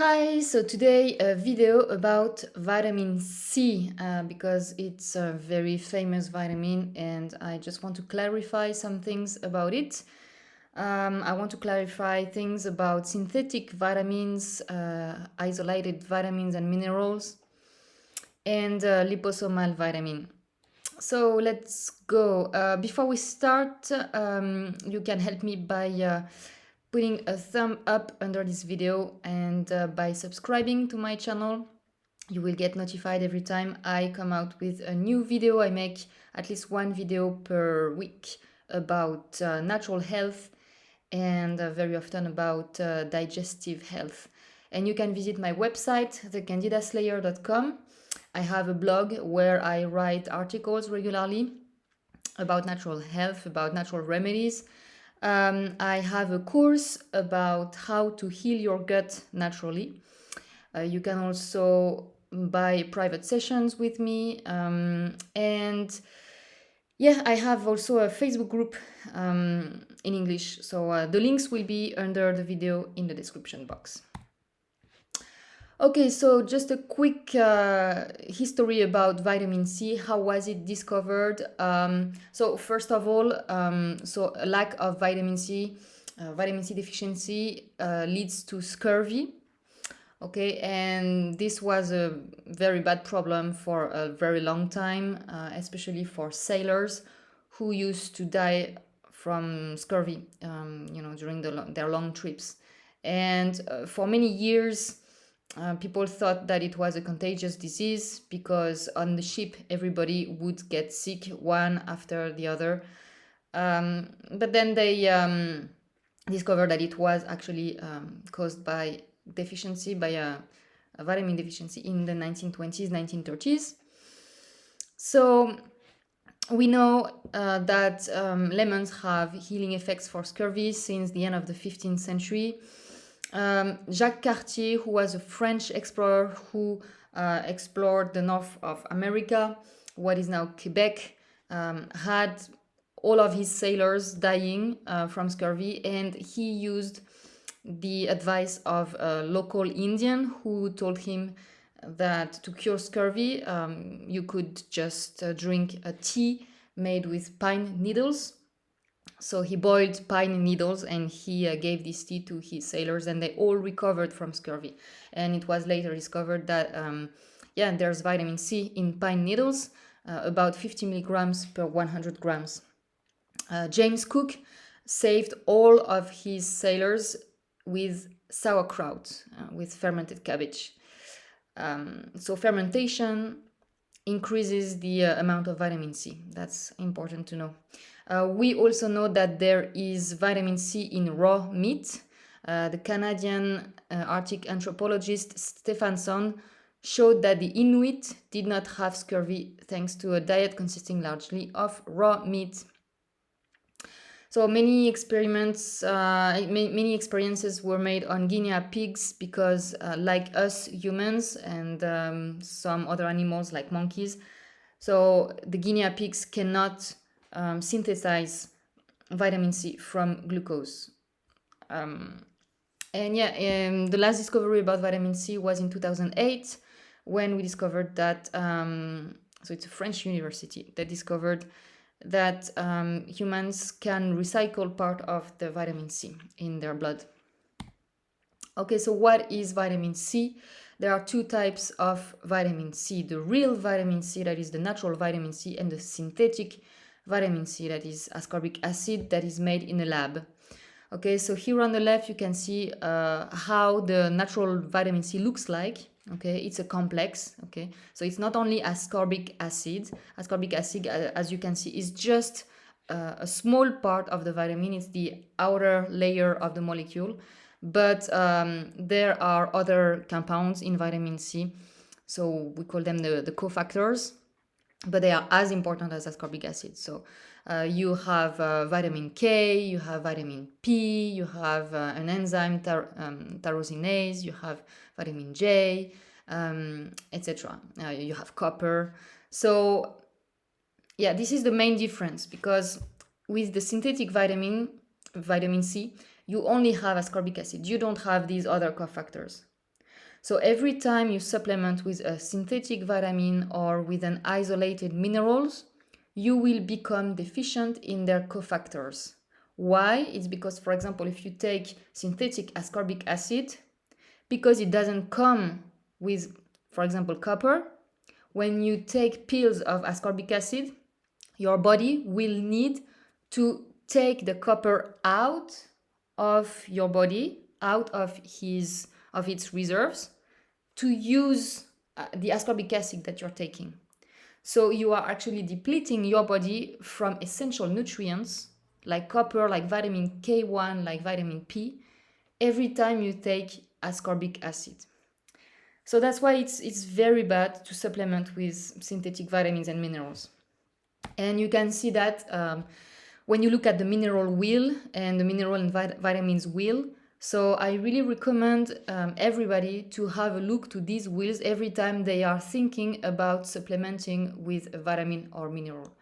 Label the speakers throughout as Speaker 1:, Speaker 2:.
Speaker 1: Hi, so today a video about vitamin C because it's a very famous vitamin and I just want to clarify some things about it. I want to clarify things about synthetic vitamins, isolated vitamins and minerals, and liposomal vitamin. So let's go. Before we start, you can help me by putting a thumb up under this video and by subscribing to my channel. You will get notified every time I come out with a new video. I make at least one video per week about natural health and very often about digestive health. And you can visit my website, thecandidaslayer.com. I have a blog where I write articles regularly about natural health, about natural remedies. I have a course about how to heal your gut naturally. You can also buy private sessions with me. And yeah, I have also a Facebook group in English. So the links will be under the video in the description box. Okay, so just a quick history about vitamin C. How was it discovered? So first of all, so a lack of vitamin C deficiency leads to scurvy. Okay, and this was a very bad problem for a very long time, especially for sailors who used to die from scurvy, during their long trips. And for many years, people thought that it was a contagious disease because on the ship everybody would get sick one after the other. But then they discovered that it was actually caused by deficiency, by a vitamin deficiency in the 1920s, 1930s. So we know that lemons have healing effects for scurvy since the end of the 15th century. Jacques Cartier, who was a French explorer who explored the north of America, what is now Quebec, had all of his sailors dying from scurvy, and he used the advice of a local Indian who told him that to cure scurvy, you could just drink a tea made with pine needles. So he boiled pine needles and he gave this tea to his sailors, and they all recovered from scurvy. And it was later discovered that, there's vitamin C in pine needles, about 50 milligrams per 100 grams. James Cook saved all of his sailors with sauerkraut, with fermented cabbage. So fermentation increases the amount of vitamin C. That's important to know. We also know that there is vitamin C in raw meat. The Canadian Arctic anthropologist Stephenson showed that the Inuit did not have scurvy thanks to a diet consisting largely of raw meat. So many experiences were made on guinea pigs because, like us humans and some other animals like monkeys, so the guinea pigs cannot synthesize vitamin C from glucose. The last discovery about vitamin C was in 2008 when we discovered that, so it's a French university that discovered that humans can recycle part of the vitamin C in their blood. Okay, so what is vitamin C? There are two types of vitamin C: the real vitamin C, that is the natural vitamin C, and the synthetic vitamin C, that is ascorbic acid, that is made in a lab. Okay, so here on the left you can see how the natural vitamin C looks like. Okay, it's a complex. Okay, so it's not only ascorbic acid. Ascorbic acid, as you can see, is just a small part of the vitamin. It's the outer layer of the molecule. But there are other compounds in vitamin C, so we call them the cofactors, but they are as important as ascorbic acid. So you have vitamin K, you have vitamin P, you have an enzyme tyrosinase, you have vitamin J, etc. You have copper. So yeah, this is the main difference, because with the synthetic vitamin C, you only have ascorbic acid. You don't have these other cofactors. So every time you supplement with a synthetic vitamin or with an isolated minerals, you will become deficient in their cofactors. Why? It's because, for example, if you take synthetic ascorbic acid, because it doesn't come with, for example, copper, when you take pills of ascorbic acid, your body will need to take the copper out of your body, out of its reserves, to use the ascorbic acid that you're taking. So you are actually depleting your body from essential nutrients like copper, like vitamin K1, like vitamin P, every time you take ascorbic acid. So that's why it's very bad to supplement with synthetic vitamins and minerals. And you can see that when you look at the mineral wheel and the mineral and vitamins wheel. So I really recommend everybody to have a look to these wheels every time they are thinking about supplementing with a vitamin or mineral.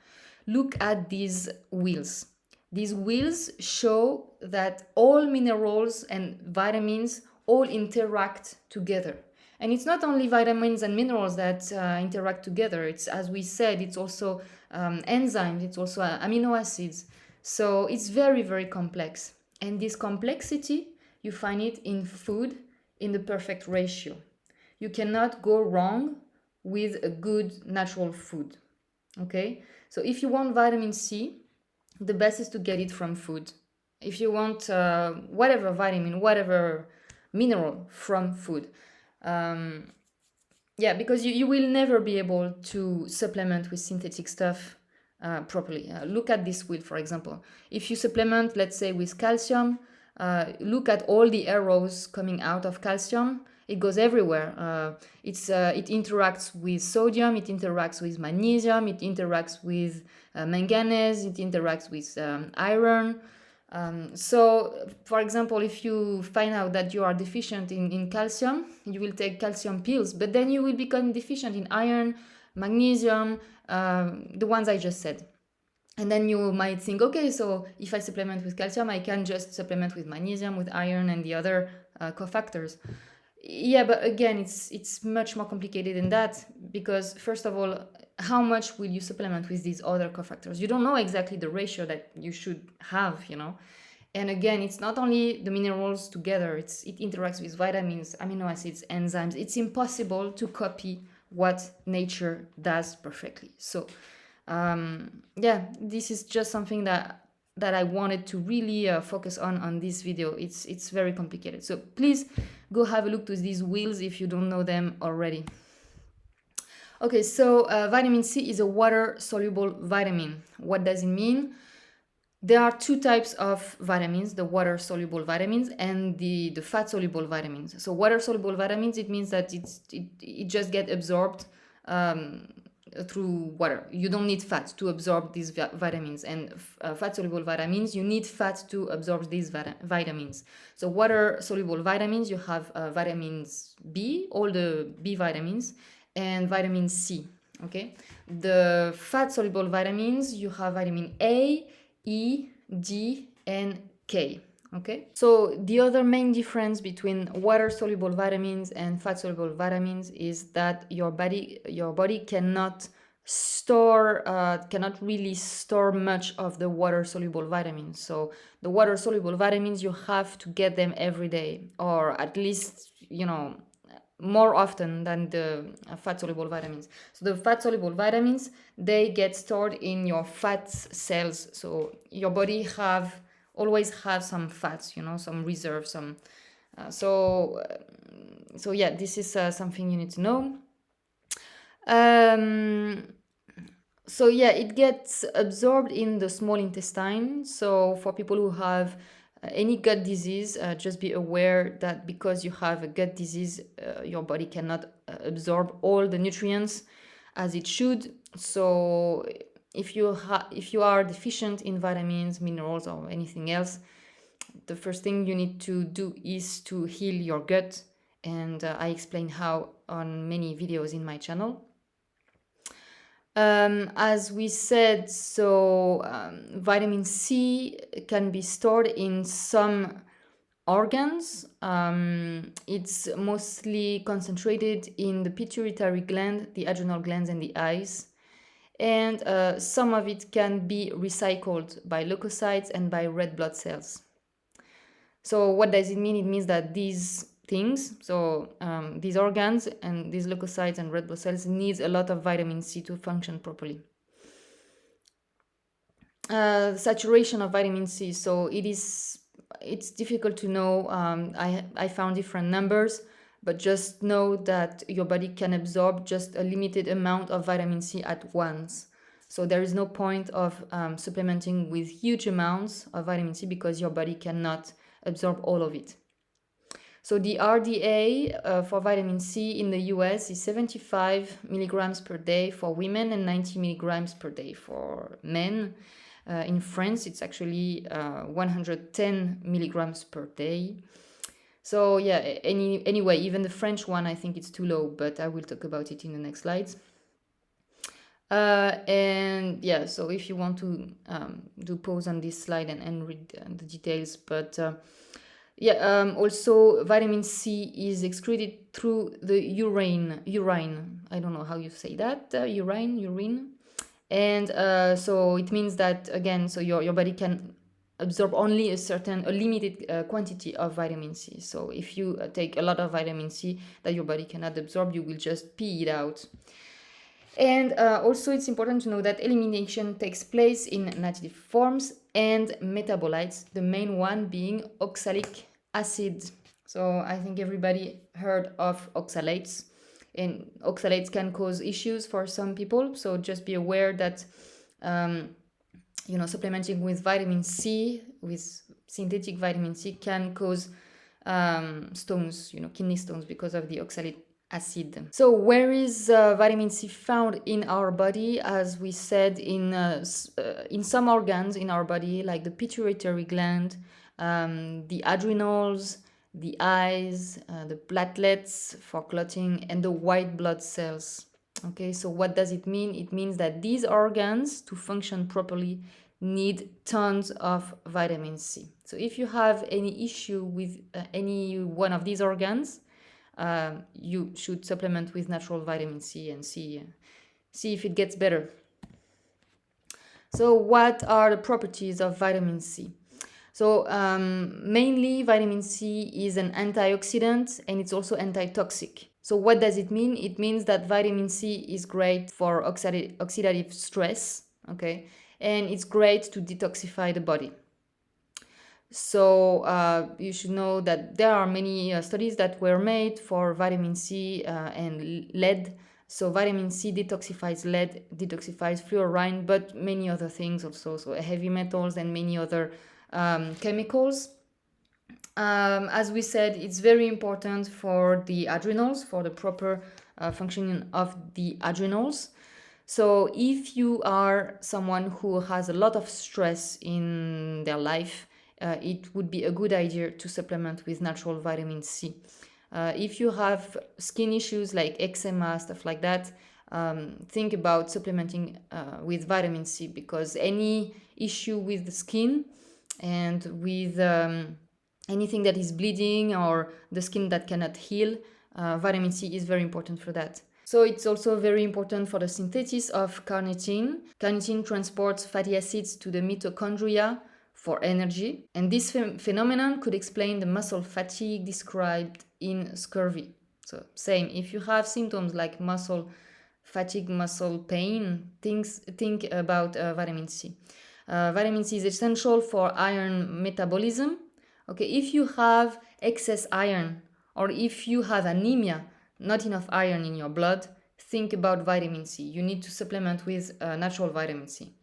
Speaker 1: Look at these wheels. These wheels show that all minerals and vitamins all interact together. And it's not only vitamins and minerals that interact together. It's, as we said, it's also enzymes, it's also amino acids. So it's very, very complex. And this complexity, you find it in food in the perfect ratio. You cannot go wrong with a good natural food. Okay? So if you want vitamin C, the best is to get it from food. If you want whatever vitamin, whatever mineral from food. Because you will never be able to supplement with synthetic stuff properly. Look at this wheel, for example. If you supplement, let's say, with calcium, look at all the arrows coming out of calcium. It goes everywhere. It interacts with sodium, it interacts with magnesium, it interacts with manganese, it interacts with iron. So, for example, if you find out that you are deficient in calcium, you will take calcium pills, but then you will become deficient in iron, magnesium, the ones I just said. And then you might think, okay, so if I supplement with calcium, I can just supplement with magnesium, with iron, and the other cofactors. Yeah, but again, it's much more complicated than that, because first of all, how much will you supplement with these other cofactors? You don't know exactly the ratio that you should have, And again, it's not only the minerals together, it interacts with vitamins, amino acids, enzymes. It's impossible to copy what nature does perfectly. So, this is just something that I wanted to really focus on this video. It's very complicated. So please go have a look to these wheels if you don't know them already. Okay, so vitamin C is a water-soluble vitamin. What does it mean? There are two types of vitamins, the water-soluble vitamins and the fat-soluble vitamins. So water-soluble vitamins, it means that it just gets absorbed through water. You don't need fat to absorb these vitamins. And fat-soluble vitamins, you need fat to absorb these vitamins. So water-soluble vitamins, you have vitamins B, all the B vitamins, and vitamin C. Okay. The fat-soluble vitamins, you have vitamin A, E, D, and K. Okay. So the other main difference between water-soluble vitamins and fat-soluble vitamins is that your body cannot really store much of the water-soluble vitamins. So the water-soluble vitamins, you have to get them every day, or at least, more often than the fat-soluble vitamins. So the fat-soluble vitamins, they get stored in your fat cells. So your body always have some fats, some reserves, some. This is something you need to know. It gets absorbed in the small intestine. So for people who have any gut disease, just be aware that because you have a gut disease, your body cannot absorb all the nutrients as it should. So if you are deficient in vitamins, minerals, or anything else, the first thing you need to do is to heal your gut, and I explain how on many videos in my channel. As we said, vitamin C can be stored in some organs. It's mostly concentrated in the pituitary gland, the adrenal glands, and the eyes. And some of it can be recycled by leukocytes and by red blood cells. So what does it mean? It means that these things, so these organs and these leukocytes and red blood cells, needs a lot of vitamin C to function properly. Saturation of vitamin C. So it's difficult to know. I found different numbers, but just know that your body can absorb just a limited amount of vitamin C at once. So there is no point of supplementing with huge amounts of vitamin C because your body cannot absorb all of it. So the RDA for vitamin C in the US is 75 milligrams per day for women and 90 milligrams per day for men. In France, it's actually 110 milligrams per day. So yeah, anyway, even the French one, I think it's too low, but I will talk about it in the next slides. And yeah, so if you want to do pause on this slide and read the details, but also vitamin C is excreted through the urine. I don't know how you say that. Urine. And so it means that, again, so your body can absorb only a limited quantity of vitamin C. So if you take a lot of vitamin C that your body cannot absorb, you will just pee it out. And also it's important to know that elimination takes place in native forms and metabolites, the main one being oxalic acid. So I think everybody heard of oxalates, and oxalates can cause issues for some people. So just be aware that supplementing with vitamin C, with synthetic vitamin C, can cause stones, kidney stones, because of the oxalic acid. So where is vitamin C found in our body? As we said, in some organs in our body, like the pituitary gland, the adrenals, the eyes, the platelets for clotting, and the white blood cells. Okay, so what does it mean? It means that these organs, to function properly, need tons of vitamin C. So if you have any issue with any one of these organs, you should supplement with natural vitamin C and see if it gets better. So what are the properties of vitamin C? So mainly vitamin C is an antioxidant, and it's also antitoxic. So what does it mean? It means that vitamin C is great for oxidative stress, okay? And it's great to detoxify the body. So you should know that there are many studies that were made for vitamin C and lead. So vitamin C detoxifies lead, detoxifies fluorine, but many other things also, so heavy metals and many other chemicals. As we said, it's very important for the adrenals, for the proper functioning of the adrenals. So if you are someone who has a lot of stress in their life, it would be a good idea to supplement with natural vitamin C. If you have skin issues like eczema, stuff like that, think about supplementing with vitamin C, because any issue with the skin and with anything that is bleeding or the skin that cannot heal, vitamin C is very important for that. So it's also very important for the synthesis of carnitine. Carnitine transports fatty acids to the mitochondria for energy, and this phenomenon could explain the muscle fatigue described in scurvy. So same, if you have symptoms like muscle fatigue, muscle pain, think about vitamin C. Vitamin C is essential for iron metabolism. Okay, if you have excess iron, or if you have anemia, not enough iron in your blood, think about vitamin C. You need to supplement with natural vitamin C.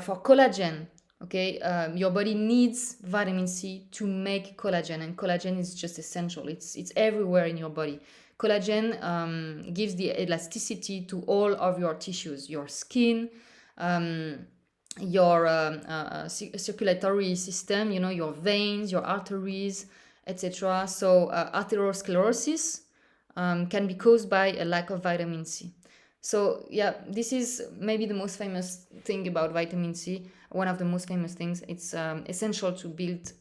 Speaker 1: For collagen, okay, your body needs vitamin C to make collagen, and collagen is just essential. It's everywhere in your body. Collagen gives the elasticity to all of your tissues, your skin, your circulatory system, your veins, your arteries, etc. So arteriosclerosis can be caused by a lack of vitamin C. So yeah, this is maybe the most famous thing about vitamin C. One of the most famous things. It's essential to build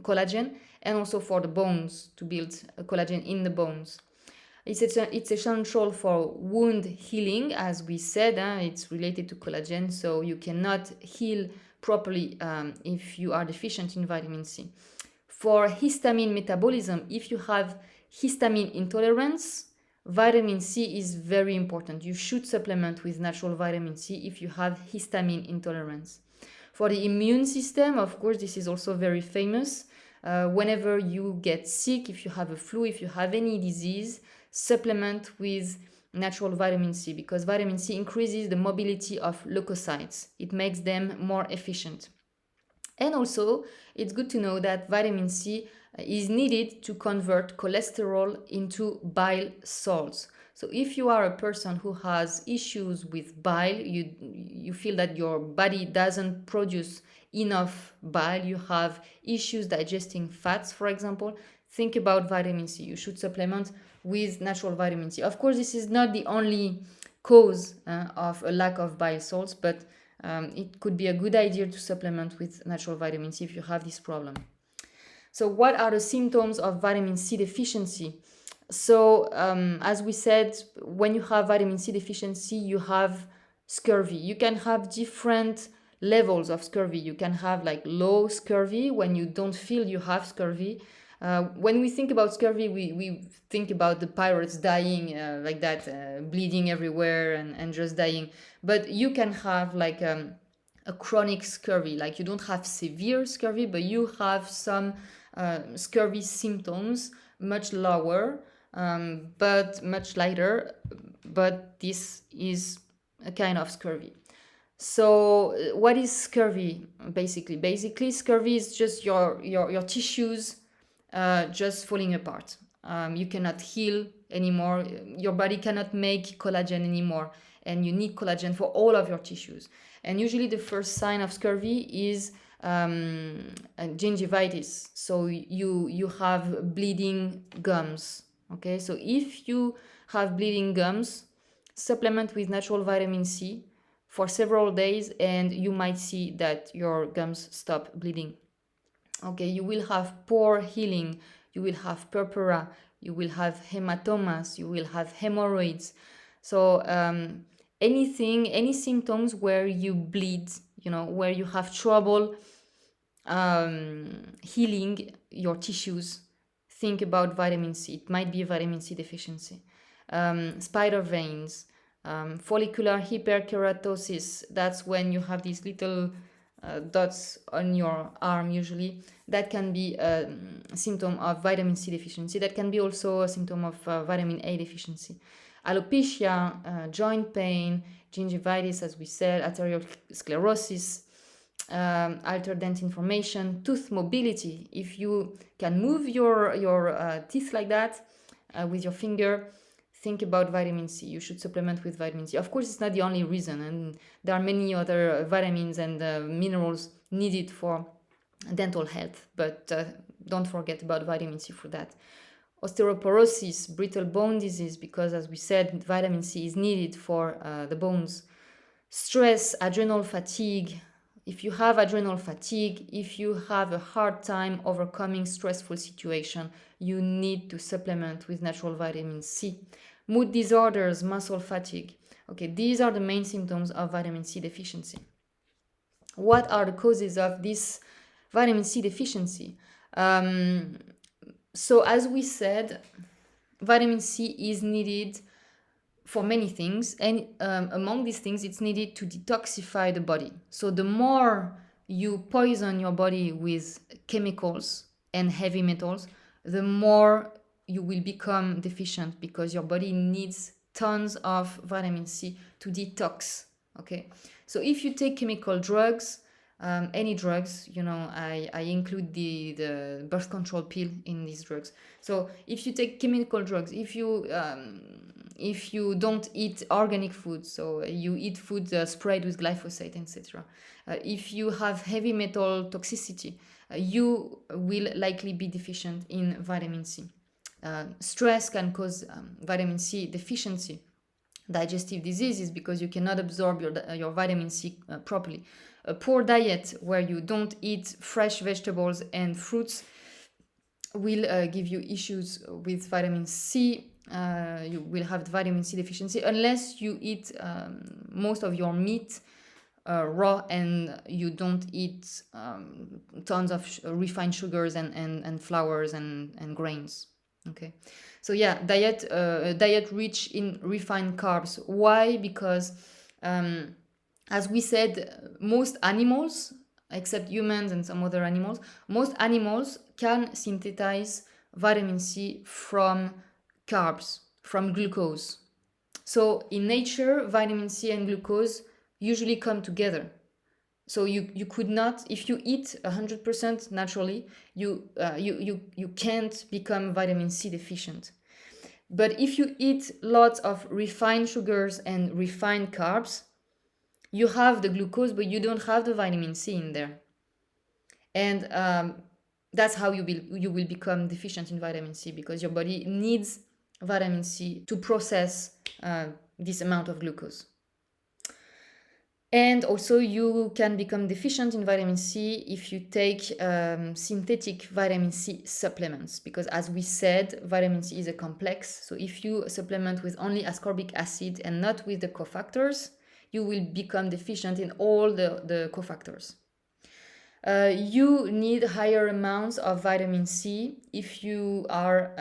Speaker 1: collagen, and also for the bones, to build collagen in the bones. It's essential for wound healing, as we said. It's related to collagen, so you cannot heal properly if you are deficient in vitamin C. For histamine metabolism, if you have histamine intolerance, vitamin C is very important. You should supplement with natural vitamin C if you have histamine intolerance. For the immune system, of course, this is also very famous. Whenever you get sick, if you have a flu, if you have any disease, supplement with natural vitamin C, because vitamin C increases the mobility of leukocytes. It makes them more efficient. And also, it's good to know that vitamin C is needed to convert cholesterol into bile salts. So if you are a person who has issues with bile, you feel that your body doesn't produce enough bile, you have issues digesting fats, for example, think about vitamin C. You should supplement with natural vitamin C. Of course, this is not the only cause of a lack of bile salts, but it could be a good idea to supplement with natural vitamin C if you have this problem. So what are the symptoms of vitamin C deficiency? So as we said, when you have vitamin C deficiency, you have scurvy. You can have different levels of scurvy. You can have like low scurvy when you don't feel you have scurvy. When we think about scurvy, we think about the pirates dying like that, bleeding everywhere and just dying. But you can have like a chronic scurvy, like you don't have severe scurvy, but you have some scurvy symptoms, much lower, but much lighter. But this is a kind of scurvy. So what is scurvy basically? Basically, scurvy is just your tissues just falling apart. You cannot heal anymore. Your body cannot make collagen anymore, and you need collagen for all of your tissues. And usually, the first sign of scurvy is gingivitis. So you have bleeding gums. Okay, so if you have bleeding gums, supplement with natural vitamin C for several days, and you might see that your gums stop bleeding. Okay, you will have poor healing, you will have purpura, you will have hematomas, you will have hemorrhoids. So any symptoms where you bleed, where you have trouble healing your tissues, think about vitamin C. It might be a vitamin C deficiency. Spider veins, follicular hyperkeratosis, that's when you have these little dots on your arm usually. That can be a symptom of vitamin C deficiency. That can be also a symptom of vitamin A deficiency. Alopecia, joint pain, gingivitis, as we said, arteriosclerosis, altered dentin formation, tooth mobility. If you can move your teeth like that with your finger, think about vitamin C. You should supplement with vitamin C. Of course, it's not the only reason, and there are many other vitamins and minerals needed for dental health, but don't forget about vitamin C for that. Osteoporosis, brittle bone disease, because as we said, vitamin C is needed for the bones. Stress, adrenal fatigue. If you have adrenal fatigue, if you have a hard time overcoming stressful situation, you need to supplement with natural vitamin C. Mood disorders, muscle fatigue. Okay, these are the main symptoms of vitamin C deficiency. What are the causes of this vitamin C deficiency? So as we said, vitamin C is needed for many things, and among these things, it's needed to detoxify the body. So the more you poison your body with chemicals and heavy metals, the more you will become deficient, because your body needs tons of vitamin C to detox. Okay, so if you take chemical drugs, any drugs, I include the birth control pill in these drugs. So if you take chemical drugs, if you don't eat organic food, so you eat food sprayed with glyphosate, etc. If you have heavy metal toxicity, you will likely be deficient in vitamin C. Stress can cause vitamin C deficiency. digestive diseases because you cannot absorb your vitamin C properly. A poor diet where you don't eat fresh vegetables and fruits will give you issues with vitamin C. You will have vitamin C deficiency unless you eat most of your meat raw and you don't eat tons of refined sugars and flours and grains. Okay, so yeah, diet rich in refined carbs. Why? Because as we said, most animals, except humans and some other animals, most animals can synthesize vitamin C from carbs, from glucose. So in nature, vitamin C and glucose usually come together. So you could not, if you eat 100% naturally, you can't become vitamin C deficient. But if you eat lots of refined sugars and refined carbs, you have the glucose, but you don't have the vitamin C in there. And that's how you will become deficient in vitamin C, because your body needs vitamin C to process this amount of glucose. And also you can become deficient in vitamin C if you take synthetic vitamin C supplements, because as we said, vitamin C is a complex. So if you supplement with only ascorbic acid and not with the cofactors, you will become deficient in all the cofactors. You need higher amounts of vitamin C if you are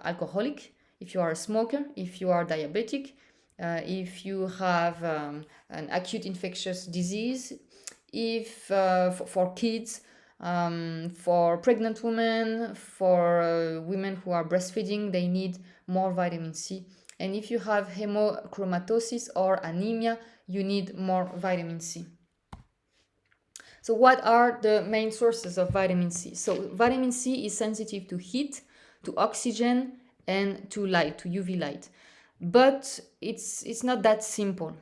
Speaker 1: alcoholic, if you are a smoker, if you are diabetic, if you have an acute infectious disease, if for kids, for pregnant women, for women who are breastfeeding, they need more vitamin C. And if you have hemochromatosis or anemia, you need more vitamin C. So what are the main sources of vitamin C? So vitamin C is sensitive to heat, to oxygen, and to light, to UV light. But it's not that simple.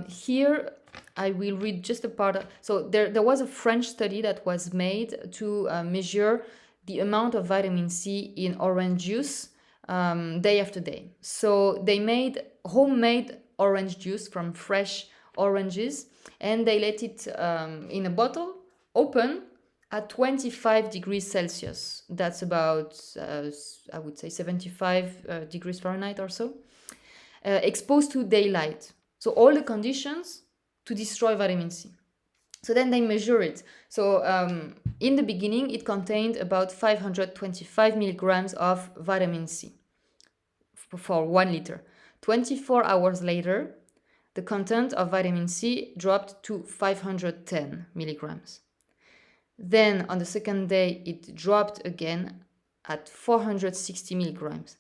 Speaker 1: Here I will read just a part. So there was a French study that was made to measure the amount of vitamin C in orange juice day after day. So they made homemade orange juice from fresh oranges, and they let it in a bottle open at 25 degrees Celsius. That's about, I would say, 75 degrees Fahrenheit or so, exposed to daylight. So all the conditions to destroy vitamin C. So then they measure it. So in the beginning, it contained about 525 milligrams of vitamin C for 1 liter. 24 hours later, the content of vitamin C dropped to 510 milligrams. Then on the second day, it dropped again at 460 milligrams.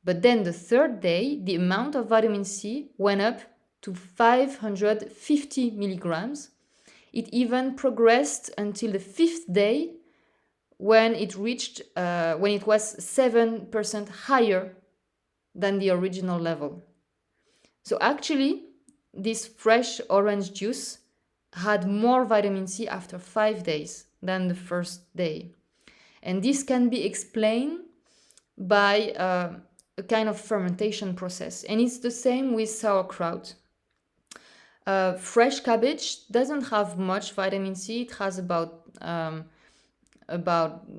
Speaker 1: But then the third day, the amount of vitamin C went up to 550 milligrams. It even progressed until the fifth day, when it reached, when it was 7% higher than the original level. So actually, this fresh orange juice had more vitamin C after 5 days than the first day. And this can be explained by a kind of fermentation process. And it's the same with sauerkraut. Fresh cabbage doesn't have much vitamin C. It has about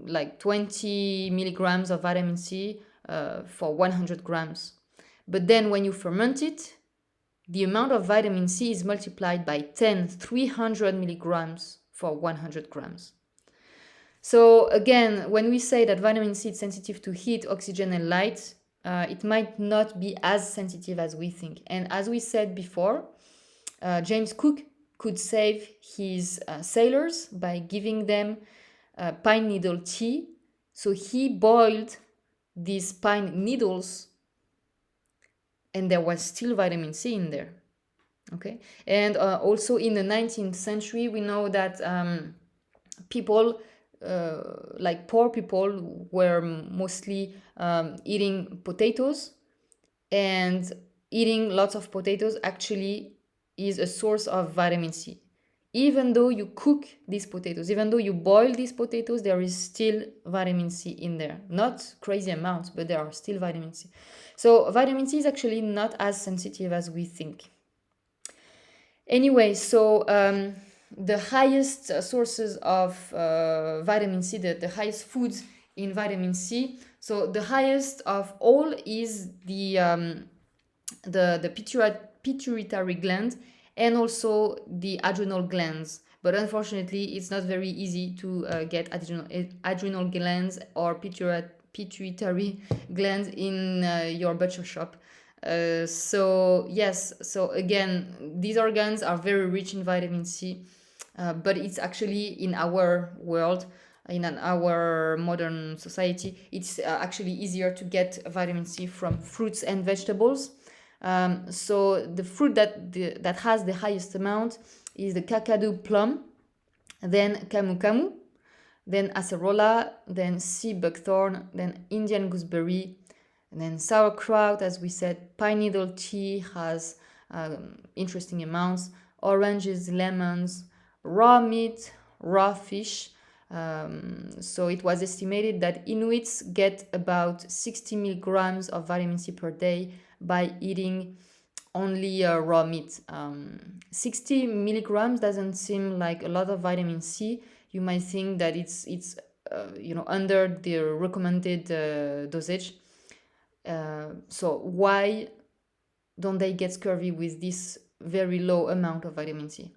Speaker 1: like 20 milligrams of vitamin C for 100 grams. But then when you ferment it, the amount of vitamin C is multiplied by 10, 300 milligrams for 100 grams. So again, when we say that vitamin C is sensitive to heat, oxygen, and light, it might not be as sensitive as we think. And as we said before, James Cook could save his sailors by giving them pine needle tea. So he boiled these pine needles, and there was still vitamin C in there. Okay, and also in the 19th century, we know that people, like poor people, were mostly eating potatoes, and eating lots of potatoes actually is a source of vitamin C. even though you cook these potatoes, even though you boil these potatoes, there is still vitamin C in there. Not crazy amounts, but there are still vitamin C. So vitamin C is actually not as sensitive as we think. Anyway, so the highest sources of vitamin C, the highest foods in vitamin C. So the highest of all is the pituitary gland and also the adrenal glands. But unfortunately, it's not very easy to get adrenal glands or pituitary glands in your butcher shop. So yes, so again, these organs are very rich in vitamin C, but it's actually in our world, in our modern society, it's actually easier to get vitamin C from fruits and vegetables. So the fruit that has the highest amount is the kakadu plum, then camu camu, then acerola, then sea buckthorn, then Indian gooseberry, and then sauerkraut, as we said. Pine needle tea has interesting amounts. Oranges, lemons, raw meat, raw fish. So it was estimated that Inuits get about 60 milligrams of vitamin C per day by eating only raw meat. 60 milligrams doesn't seem like a lot of vitamin C. You might think that it's under the recommended dosage. So why don't they get scurvy with this very low amount of vitamin C?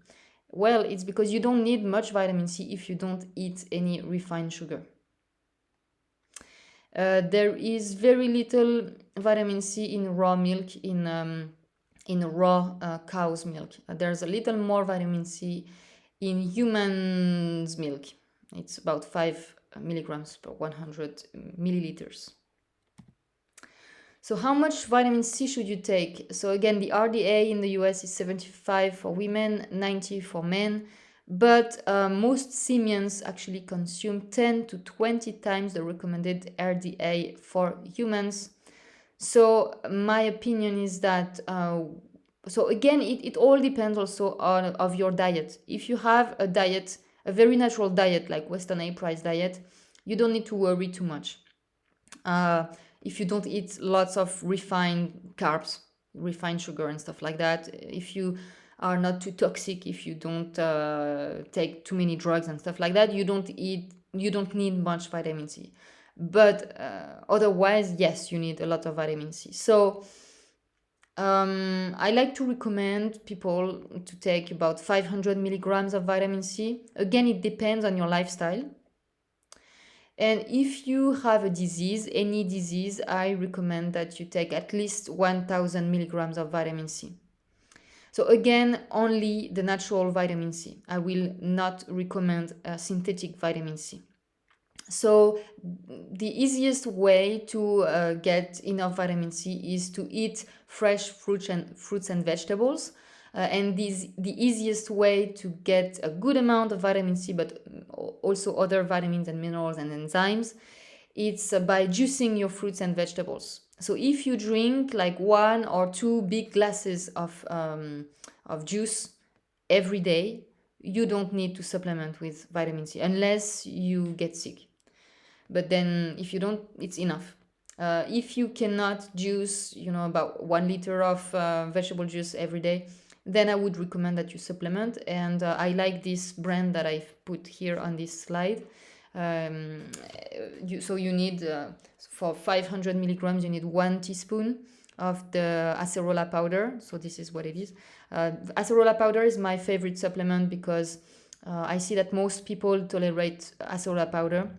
Speaker 1: Well, it's because you don't need much vitamin C if you don't eat any refined sugar. There is very little vitamin C in raw milk, in raw cow's milk. There's a little more vitamin C in human's milk. It's about 5 milligrams per 100 milliliters. So how much vitamin C should you take? So again, the RDA in the US is 75 for women, 90 for men. But most simians actually consume 10 to 20 times the recommended RDA for humans. So my opinion is that, so again, it all depends also of your diet. If you have a diet, a very natural diet like Western A price diet, you don't need to worry too much. If you don't eat lots of refined carbs, refined sugar and stuff like that, if you are not too toxic, if you don't take too many drugs and stuff like that, you don't need much vitamin C. But otherwise, yes, you need a lot of vitamin C. So I like to recommend people to take about 500 milligrams of vitamin C. Again, it depends on your lifestyle. And if you have a disease, any disease, I recommend that you take at least 1000 milligrams of vitamin C. So again, only the natural vitamin C. I will not recommend synthetic vitamin C. So the easiest way to get enough vitamin C is to eat fresh fruits and vegetables. And the easiest way to get a good amount of vitamin C, but also other vitamins and minerals and enzymes, it's by juicing your fruits and vegetables. So if you drink like 1 or 2 big glasses of juice every day, you don't need to supplement with vitamin C unless you get sick. But then if you don't, it's enough. If you cannot juice, about 1 liter of vegetable juice every day, then I would recommend that you supplement. And I like this brand that I've put here on this slide. So you need, for 500 milligrams, you need 1 teaspoon of the acerola powder. So this is what it is. Acerola powder is my favorite supplement because I see that most people tolerate acerola powder,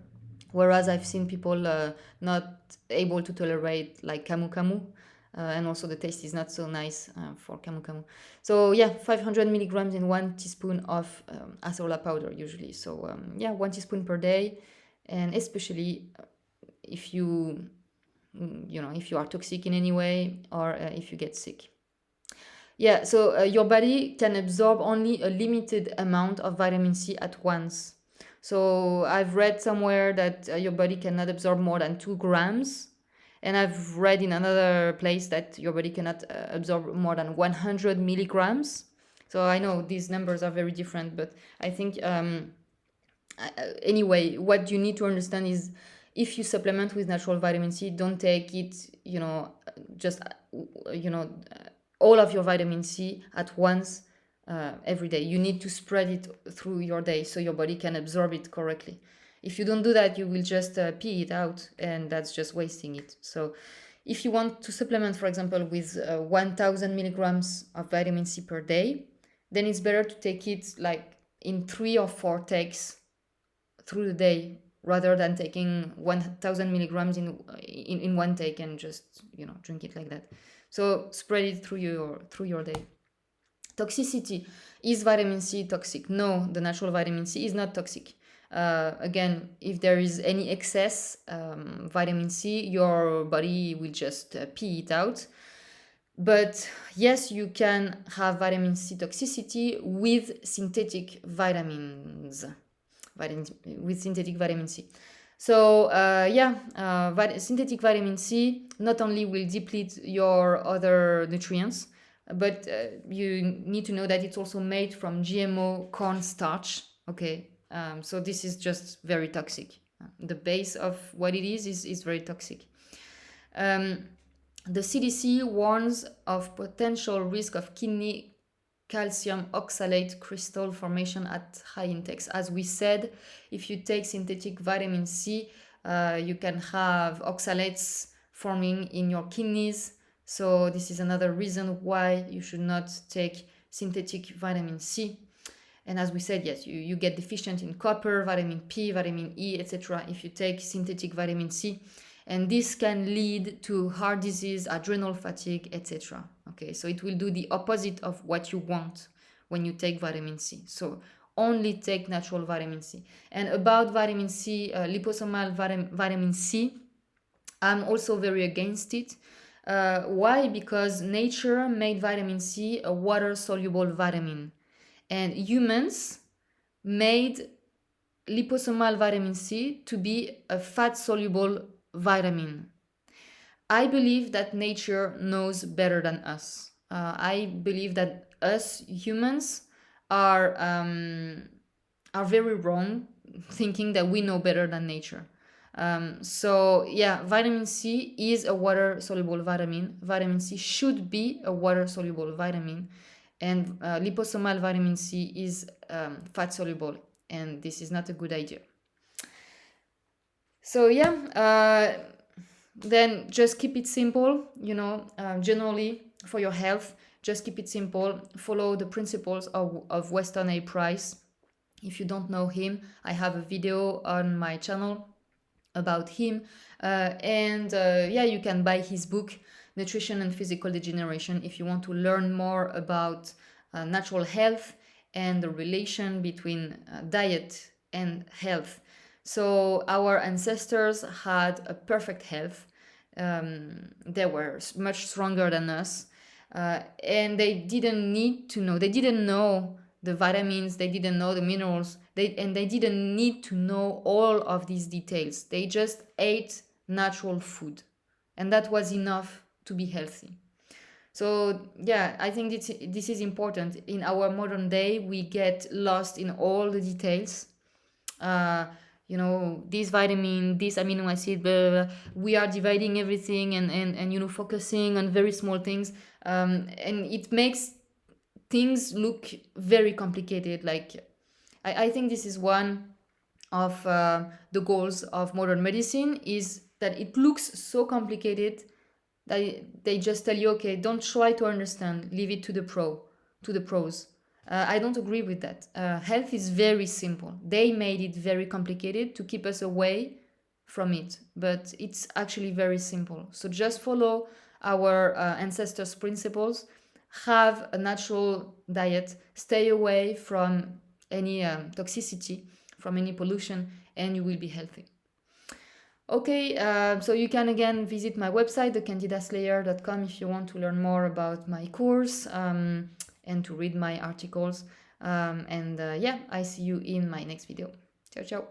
Speaker 1: whereas I've seen people not able to tolerate like camu camu. And also the taste is not so nice for camu camu. So yeah, 500 milligrams in 1 teaspoon of acerola powder usually. So 1 teaspoon per day, and especially if you are toxic in any way or if you get sick. Yeah, so your body can absorb only a limited amount of vitamin C at once. So I've read somewhere that your body cannot absorb more than 2 grams. And I've read in another place that your body cannot absorb more than 100 milligrams. So I know these numbers are very different, but I think anyway, what you need to understand is if you supplement with natural vitamin C, don't take it, just, all of your vitamin C at once every day. You need to spread it through your day so your body can absorb it correctly. If you don't do that, you will just pee it out, and that's just wasting it. So if you want to supplement, for example, with 1000 milligrams of vitamin C per day, then it's better to take it like in 3 or 4 takes through the day, rather than taking 1000 milligrams in one take and just drink it like that. So spread it through your day. Toxicity. Is vitamin C toxic? No, the natural vitamin C is not toxic. Again, if there is any excess vitamin C, your body will just pee it out. But yes, you can have vitamin C toxicity with synthetic vitamins, with synthetic vitamin C. So synthetic vitamin C not only will deplete your other nutrients, but you need to know that it's also made from GMO corn starch. Okay, so this is just very toxic. The base of what it is very toxic. The CDC warns of potential risk of kidney calcium oxalate crystal formation at high intakes. As we said, if you take synthetic vitamin C, you can have oxalates forming in your kidneys. So this is another reason why you should not take synthetic vitamin C. And as we said, yes, you get deficient in copper, vitamin P, vitamin E, etc. if you take synthetic vitamin C. And this can lead to heart disease, adrenal fatigue, etc. Okay, so it will do the opposite of what you want when you take vitamin C. So only take natural vitamin C. And about vitamin C, liposomal vitamin C, I'm also very against it. Why? Because nature made vitamin C a water-soluble vitamin. And humans made liposomal vitamin C to be a fat-soluble vitamin. I believe that nature knows better than us. I believe that us humans are very wrong, thinking that we know better than nature. So yeah, vitamin C is a water-soluble vitamin. Vitamin C should be a water-soluble vitamin, and liposomal vitamin C is fat-soluble, and this is not a good idea. So yeah, then just keep it simple, generally for your health. Just keep it simple. Follow the principles of Weston A. Price. If you don't know him, I have a video on my channel about him. You can buy his book, Nutrition and Physical Degeneration, if you want to learn more about natural health and the relation between diet and health. So our ancestors had a perfect health. They were much stronger than us. And they didn't know the vitamins, they didn't know the minerals, they didn't need to know all of these details. They just ate natural food, and that was enough to be healthy. So yeah, I think this is important. In our modern day, we get lost in all the details. This vitamin, this amino acid, blah, blah, blah. We are dividing everything and focusing on very small things, and it makes things look very complicated. Like I think this is one of the goals of modern medicine, is that it looks so complicated that they just tell you, okay, don't try to understand, leave it to the pros. I don't agree with that. Health is very simple. They made it very complicated to keep us away from it, but it's actually very simple. So just follow our ancestors' principles, have a natural diet, stay away from any toxicity, from any pollution, and you will be healthy. Okay, so you can again visit my website, thecandidaslayer.com, if you want to learn more about my course and to read my articles. I see you in my next video. Ciao, ciao.